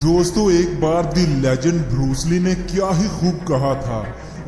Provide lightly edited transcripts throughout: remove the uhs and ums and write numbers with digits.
दोस्तों, एक बार दी legend Bruce Lee ने क्या ही खूब कहा था।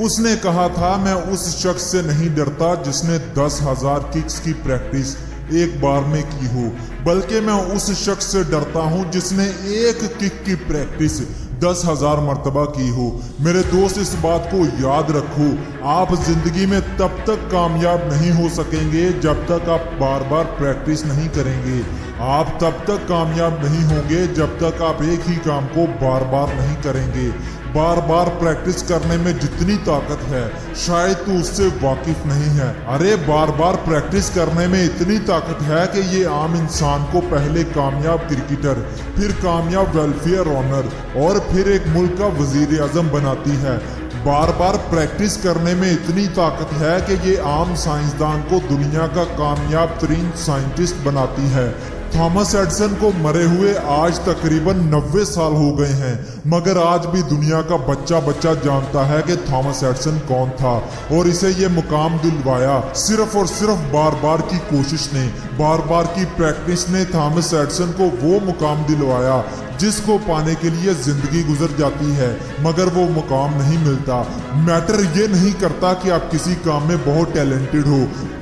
उसने कहा था, मैं उस शख्स से नहीं डरता जिसने 10,000 किक्स की प्रैक्टिस एक बार में की हो, बल्कि मैं उस शख्स से डरता हूं जिसने एक किक की प्रैक्टिस 10,000 मर्तबा की हो। मेरे दोस्त, इस बात को याद रखो, आप जिंदगी में तब तक कामयाब नहीं हो सकेंगे जब तक आप बार बार प्रैक्टिस नहीं करेंगे। आप तब तक कामयाब नहीं होंगे जब तक आप एक ही काम को बार बार नहीं करेंगे। बार बार प्रैक्टिस करने में जितनी ताकत है शायद तू उससे वाकिफ नहीं है। अरे बार बार प्रैक्टिस करने में इतनी ताकत है कि ये आम इंसान को पहले कामयाब क्रिकेटर, फिर कामयाब वेलफेयर ऑनर और फिर एक मुल्क का वजीर आजम बनाती है। बार बार प्रैक्टिस करने में इतनी ताकत है कि ये आम साइंसदान को दुनिया का कामयाब तरीन साइंटिस्ट बनाती है। थॉमस एडिसन को मरे हुए आज तकरीबन 90 साल हो गए हैं, मगर आज भी दुनिया का बच्चा बच्चा जानता है कि थॉमस एडिसन कौन था और इसे ये मुकाम दिलवाया सिर्फ और सिर्फ बार बार की कोशिश ने, बार बार की प्रैक्टिस ने थॉमस एडिसन को वो मुकाम दिलवाया जिसको पाने के लिए जिंदगी गुजर जाती है मगर वो मुकाम नहीं मिलता। मैटर ये नहीं करता कि आप किसी काम में बहुत टैलेंटेड हो,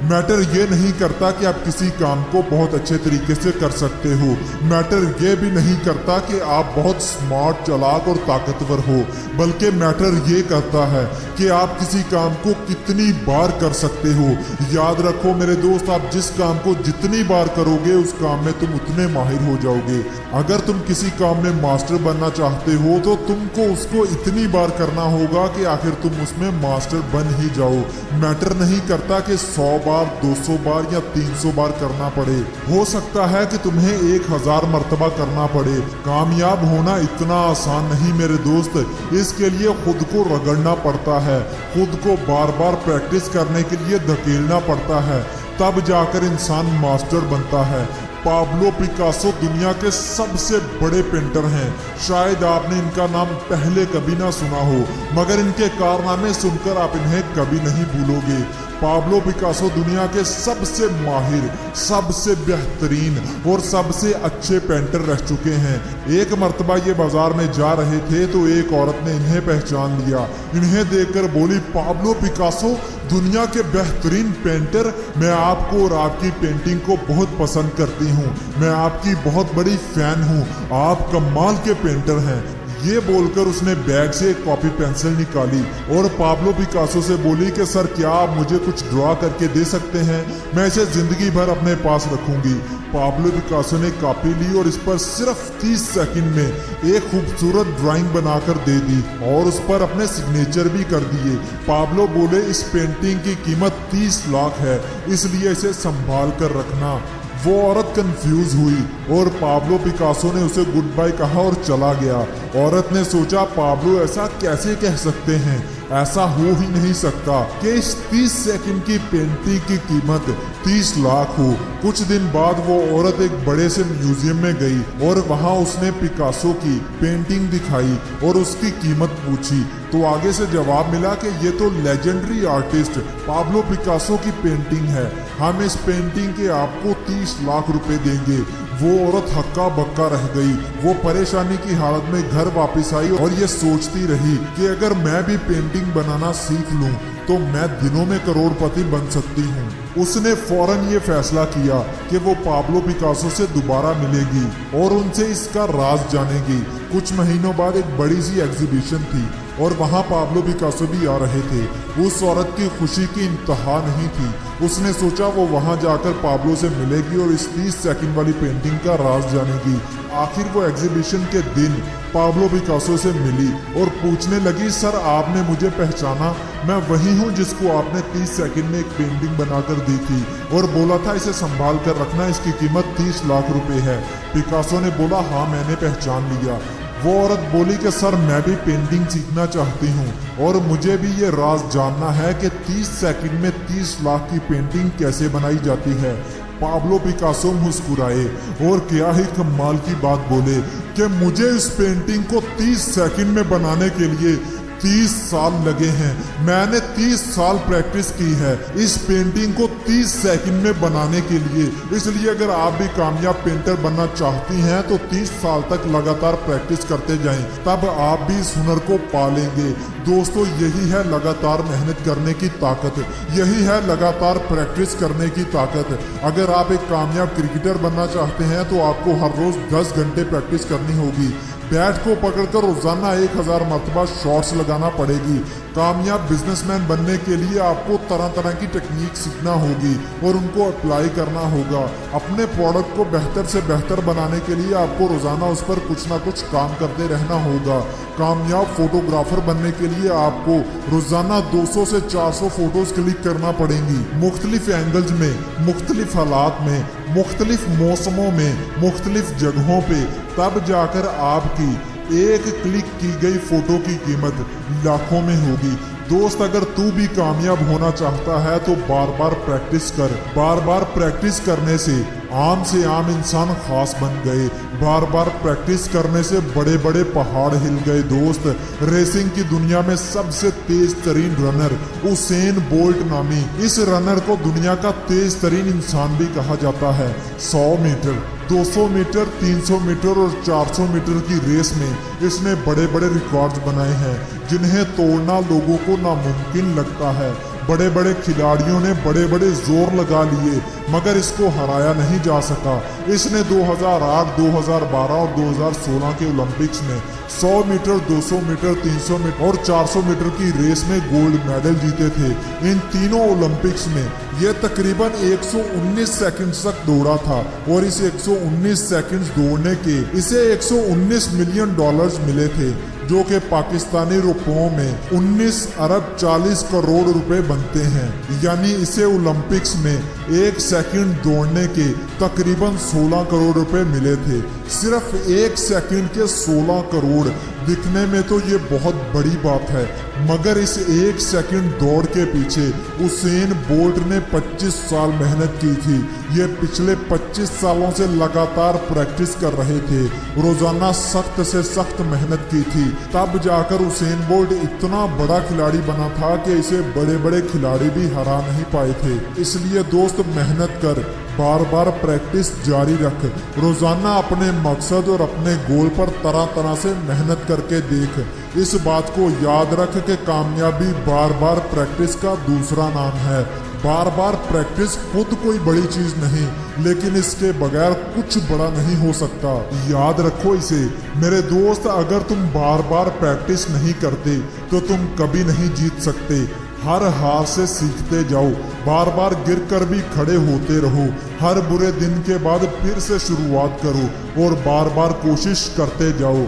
मैटर ये नहीं करता कि आप किसी काम को बहुत अच्छे तरीके से कर सकते हो, मैटर ये भी नहीं करता कि आप बहुत स्मार्ट, चालाक और ताकतवर हो, बल्कि मैटर ये करता है कि आप किसी काम को कितनी बार कर सकते हो। याद रखो मेरे दोस्त, आप जिस काम को जितनी बार करोगे उस काम में तुम उतने माहिर हो जाओगे। अगर तुम किसी काम में मास्टर बनना चाहते हो तो तुमको उसको इतनी बार करना होगा कि आखिर तुम उसमें मास्टर बन ही जाओ। मैटर नहीं करता कि 100 बार, 200 बार या 300 बार करना पड़े, हो सकता है कि तुम्हें 1000 मर्तबा करना पड़े। कामयाब होना इतना आसान नहीं मेरे दोस्त, इसके लिए खुद को रगड़ना पड़ता है, खुद को बार बार प्रैक्टिस करने के लिए धकेलना पड़ता है, तब जाकर इंसान मास्टर बनता है। पाब्लो पिकासो दुनिया के सबसे बड़े पेंटर हैं। शायद आपने इनका नाम पहले कभी ना सुना हो, मगर इनके कारनामे सुनकर आप इन्हें कभी नहीं भूलोगे। पाब्लो पिकासो दुनिया के सबसे माहिर, सबसे बेहतरीन और सबसे अच्छे पेंटर रह चुके हैं। एक मर्तबा ये बाजार में जा रहे थे तो एक औरत ने इन्हें पहचान लिया। इन्हें देखकर बोली, पाब्लो पिकासो दुनिया के बेहतरीन पेंटर, मैं आपको और आपकी पेंटिंग को बहुत पसंद करती हूँ, मैं आपकी बहुत बड़ी फैन हूँ, आप कमाल के पेंटर हैं। ये बोलकर उसने बैग से एक कॉपी पेंसिल निकाली और पाब्लो पिकासो से बोली कि सर, क्या आप मुझे कुछ ड्रॉ करके दे सकते हैं, मैं इसे जिंदगी भर अपने पास रखूंगी। पाब्लो पिकासो ने कॉपी ली और इस पर सिर्फ 30 सेकंड में एक खूबसूरत ड्राइंग बनाकर दे दी और उस पर अपने सिग्नेचर भी कर दिए। पाब्लो बोले, इस पेंटिंग की कीमत 30 लाख है, इसलिए इसे संभाल कर रखना। वो औरत कंफ्यूज हुई और पाब्लो पिकासो ने उसे गुड बाय कहा और चला गया। औरत ने सोचा, पाब्लो ऐसा कैसे कह सकते हैं, ऐसा हो ही नहीं सकता कि इस 30 सेकंड की पेंटिंग की कीमत 30 लाख हो। कुछ दिन बाद वो औरत एक बड़े से म्यूजियम में गई और वहां उसने पिकासो की पेंटिंग दिखाई और उसकी कीमत पूछी तो आगे से जवाब मिला कि ये तो लेजेंडरी आर्टिस्ट पाब्लो पिकासो की पेंटिंग है, हम इस पेंटिंग के आपको 30 लाख रुपए देंगे। वो औरत हक्का बक्का रह गई। वो परेशानी की हालत में घर वापस आई और ये सोचती रही कि अगर मैं भी पेंटिंग बनाना सीख लूं तो मैं दिनों में करोड़पति बन सकती हूँ। उसने फौरन ये फैसला किया कि वो पाब्लो पिकासो से दोबारा मिलेगी और उनसे इसका राज जानेगी। कुछ महीनों बाद एक बड़ी सी एग्जीबिशन थी और वहाँ पाब्लो पिकासो भी आ रहे थे। उस औरत की खुशी की इंतहा नहीं थी। उसने सोचा वो वहाँ जाकर पाब्लो से मिलेगी और इस 30 सेकंड वाली पेंटिंग का राज जानेगी। आखिर वो एग्जीबिशन के दिन पाब्लो पिकासो से मिली और पूछने लगी, सर आपने मुझे पहचाना, मैं वही हूँ जिसको आपने 30 सेकंड में एक पेंटिंग बनाकर दी थी और बोला था इसे संभाल कर रखना, इसकी कीमत 30 लाख रुपए है। पिकासो ने बोला, हाँ मैंने पहचान लिया। वो औरत बोली कि सर मैं भी पेंटिंग सीखना चाहती हूँ और मुझे भी ये राज जानना है कि 30 सेकंड में 30 लाख की पेंटिंग कैसे बनाई जाती है। पाब्लो पिकासो मुस्कुराए और क्या ही कमाल की बात बोले कि मुझे इस पेंटिंग को 30 सेकंड में बनाने के लिए 30 साल लगे हैं। मैंने 30 साल प्रैक्टिस की है इस पेंटिंग को 30 सेकंड में बनाने के लिए। इसलिए अगर आप भी कामयाब पेंटर बनना चाहती हैं तो 30 साल तक लगातार प्रैक्टिस करते जाएं, तब आप भी इस हुनर को पालेंगे। दोस्तों, यही है लगातार मेहनत करने की ताकत, यही है लगातार प्रैक्टिस करने की ताकत। अगर आप एक कामयाब क्रिकेटर बनना चाहते हैं तो आपको हर रोज 10 घंटे प्रैक्टिस करनी होगी। बैट को पकड़कर रोजाना 1000 मरतबा शॉट्स लगाना पड़ेगी। कामयाब बिजनेसमैन बनने के लिए आपको तरह तरह की टेक्निक सीखना होगी और उनको अप्लाई करना होगा। अपने प्रोडक्ट को बेहतर से बेहतर बनाने के लिए आपको रोजाना उस पर कुछ ना कुछ काम करते रहना होगा। कामयाब फोटोग्राफर बनने के लिए आपको रोजाना 200 से 400 फोटोज क्लिक करना पड़ेंगी, मुख्तलिफ एंगल्स में, मुख्तलिफ हालात में, मुख्तलिफ मौसमों में, मुख्तलिफ जगहों पे। तब जाकर आपकी एक क्लिक की गई फोटो की कीमत लाखों में होगी। दोस्त, अगर तू भी कामयाब होना चाहता है तो बार बार प्रैक्टिस कर। बार बार प्रैक्टिस करने से आम इंसान खास बन गए। बार बार प्रैक्टिस करने से बड़े बड़े पहाड़ हिल गए। दोस्त, रेसिंग की दुनिया में सबसे तेज तरीन रनर उसेन बोल्ट नामी इस रनर को दुनिया का तेज तरीन इंसान भी कहा जाता है। 100 मीटर, 200 मीटर, 300 मीटर और 400 मीटर की रेस में इसने बड़े बड़े रिकॉर्ड्स बनाए हैं जिन्हें तोड़ना लोगों को नामुमकिन लगता है। बड़े बड़े खिलाड़ियों ने बड़े बड़े जोर लगा लिए मगर इसको हराया नहीं जा सका। इसने 2008, 2012 और 2016 के ओलंपिक्स में 100 मीटर, 200 मीटर, 300 मीटर और 400 मीटर की रेस में गोल्ड मेडल जीते थे। इन तीनों ओलंपिक्स में यह तकरीबन 119 सेकंड्स तक दौड़ा था और इस 119 सेकंड्स दौड़ने के इसे 119 मिलियन डॉलर्स मिले थे, जो कि पाकिस्तानी रुपयों में 19 अरब 40 करोड़ रुपए बनते हैं। यानी इसे ओलंपिक्स में 1 सेकंड दौड़ने के तकरीबन 16 करोड़ रुपए मिले थे। सिर्फ 1 सेकंड के 16 करोड़ दिखने में तो ये बहुत बड़ी बात है, मगर इस 1 सेकंड दौड़ के पीछे उसेन बोल्ट ने 25 साल मेहनत की थी। ये पिछले 25 सालों से लगातार प्रैक्टिस कर रहे थे, रोजाना सख्त से सख्त मेहनत की थी। तब जाकर उसेन बोल्ट इतना बड़ा खिलाड़ी बना था कि इसे बड़े बड़े खिलाड़ी भी हरा नहीं पाए थे। इसलिए दोस्त, मेहनत कर, बार बार प्रैक्टिस जारी रख, रोजाना अपने मकसद और अपने गोल पर तरह तरह से मेहनत करके देख। इस बात को याद रख कि कामयाबी बार बार प्रैक्टिस का दूसरा नाम है। बार बार प्रैक्टिस खुद कोई बड़ी चीज नहीं, लेकिन इसके बगैर कुछ बड़ा नहीं हो सकता। याद रखो इसे मेरे दोस्त। अगर तुम बार बार प्रैक्टिस नहीं करते तो तुम कभी नहीं जीत सकते। हर हार से सीखते जाओ, बार बार गिर कर भी खड़े होते रहो। हर बुरे दिन के बाद फिर से शुरुआत करो और बार बार कोशिश करते जाओ।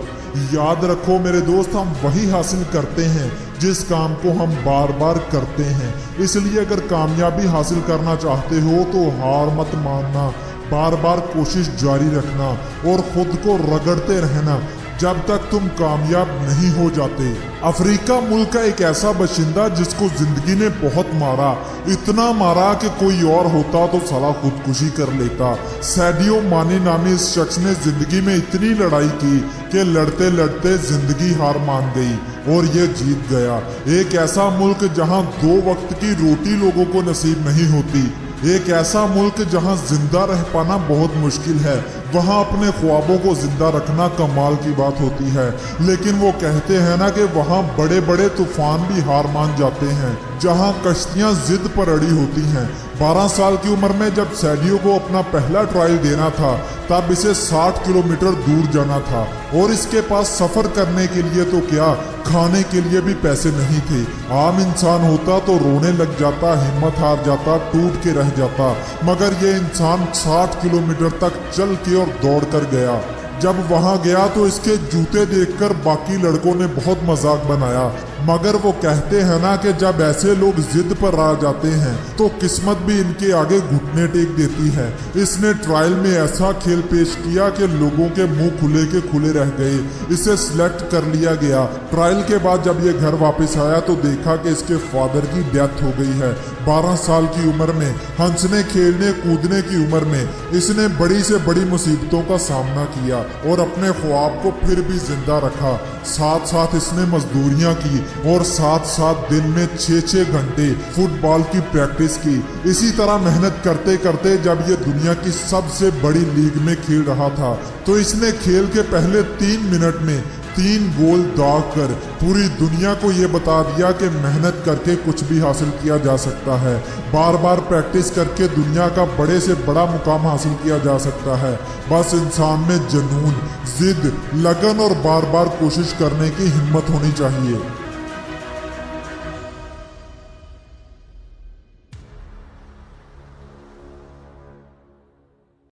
याद रखो मेरे दोस्त, हम वही हासिल करते हैं जिस काम को हम बार बार करते हैं। इसलिए अगर कामयाबी हासिल करना चाहते हो तो हार मत मानना, बार बार कोशिश जारी रखना और खुद को रगड़ते रहना जब तक तुम कामयाब नहीं हो जाते। अफ्रीका मुल्क का एक ऐसा बाशिंदा जिसको जिंदगी ने बहुत मारा, इतना मारा कि कोई और होता तो साला खुदकुशी कर लेता। सैडियो माने नामी इस शख्स ने जिंदगी में इतनी लड़ाई की कि लड़ते लड़ते जिंदगी हार मान गई और ये जीत गया। एक ऐसा मुल्क जहां 2 वक्त की रोटी लोगों को नसीब नहीं होती, एक ऐसा मुल्क जहां जिंदा रह पाना बहुत मुश्किल है, वहां अपने ख्वाबों को जिंदा रखना कमाल की बात होती है। लेकिन वो कहते हैं ना कि वहां बड़े बड़े तूफान भी हार मान जाते हैं, जहां कश्तियां जिद पर अड़ी होती हैं। 12 साल की उम्र में जब सैडियो को अपना पहला ट्रायल देना था, तब इसे 60 किलोमीटर दूर जाना था और इसके पास सफर करने के लिए तो क्या, खाने के लिए भी पैसे नहीं थे। आम इंसान होता तो रोने लग जाता, हिम्मत हार जाता, टूट के रह जाता, मगर ये इंसान 60 किलोमीटर तक चल के और दौड़ कर गया। जब वहां गया तो इसके जूते देखकर बाकी लड़कों ने बहुत मजाक बनाया, मगर वो कहते हैं ना कि जब ऐसे लोग जिद पर आ जाते हैं तो किस्मत भी इनके आगे घुटने टेक देती है। इसने ट्रायल में ऐसा खेल पेश किया कि लोगों के मुंह खुले के खुले रह गए। इसे सिलेक्ट कर लिया गया। ट्रायल के बाद जब ये घर वापस आया तो देखा कि इसके फादर की डेथ हो गई है। 12 साल की उम्र में, हंसने खेलने कूदने की उम्र में इसने बड़ी से बड़ी मुसीबतों का सामना किया और अपने ख्वाब को फिर भी जिंदा रखा। साथ साथ इसने मजदूरियां की, और साथ साथ दिन में 6-6 घंटे फुटबॉल की प्रैक्टिस की। इसी तरह मेहनत करते करते जब ये दुनिया की सबसे बड़ी लीग में खेल रहा था तो इसने खेल के पहले 3 मिनट में 3 गोल दागकर पूरी दुनिया को ये बता दिया कि मेहनत करके कुछ भी हासिल किया जा सकता है। बार बार प्रैक्टिस करके दुनिया का बड़े से बड़ा मुकाम हासिल किया जा सकता है। बस इंसान में जुनून, जिद, लगन और बार बार कोशिश करने की हिम्मत होनी चाहिए।